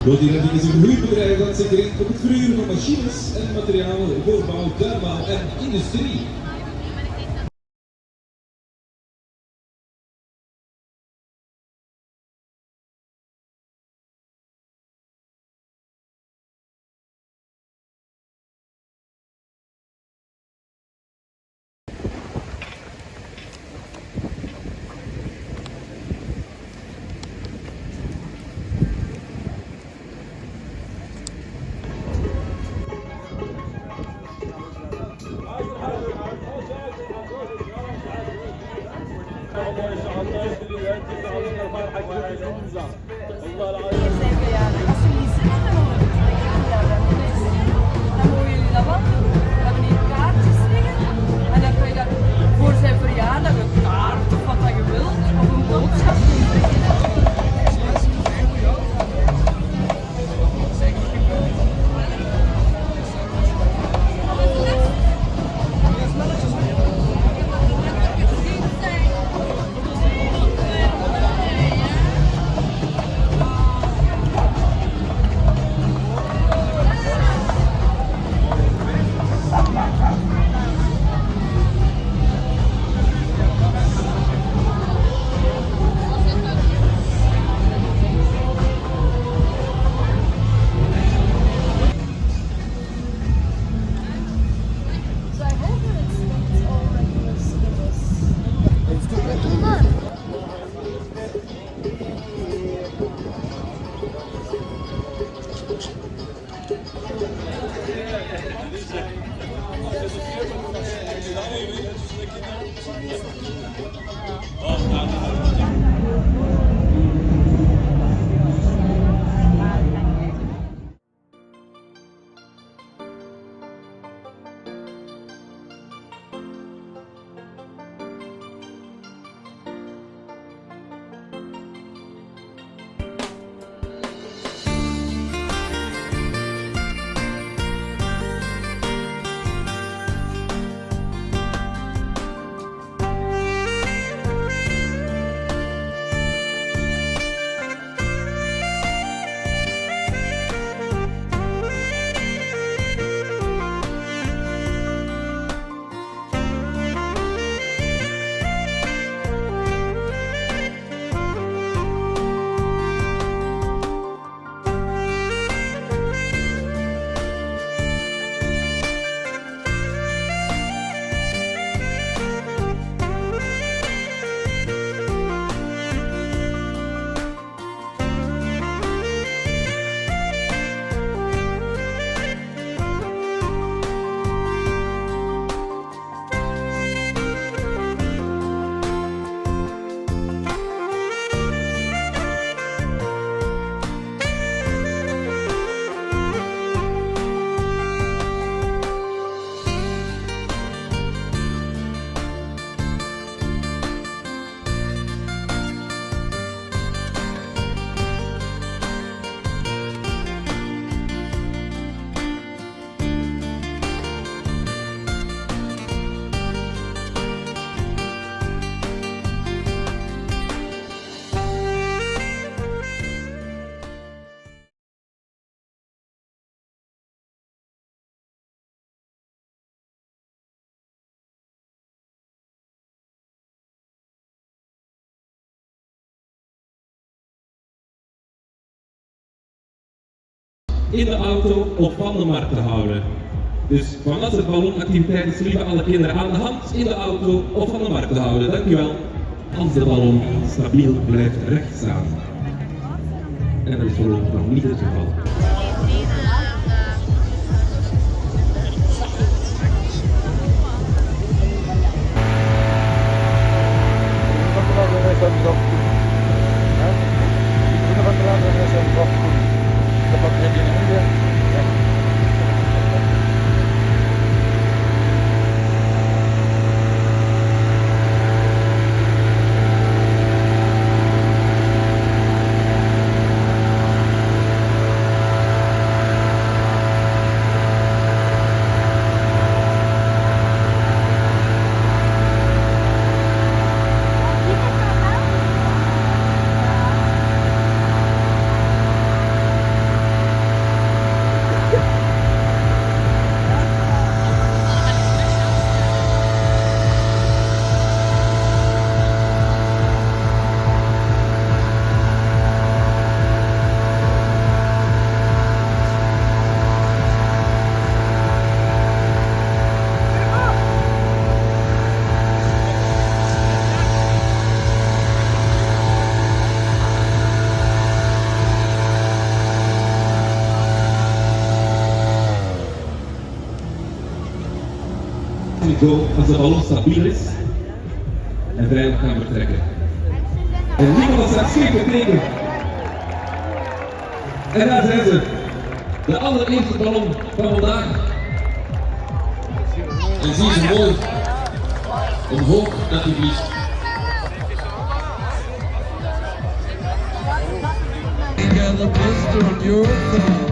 Loodhierardiek is een huurbedrijf dat zich richt op het verhuren van machines en materialen voor bouw, tuinbouw en industrie. In de auto of van de markt te houden. Dus vanaf de ballonactiviteit is liever alle kinderen aan de hand in de auto of van de markt te houden. Dankjewel. Als de ballon stabiel blijft recht staan. En dat is voorlopig nog niet het geval. Go als de ballon stabiel is en veilig kan vertrekken. En Nicolas heeft zeker teken. En daar zijn ze. De allereerste ballon van vandaag. En zie ze mooi omhoog dat hij vliegt. You got a blister on your thumb.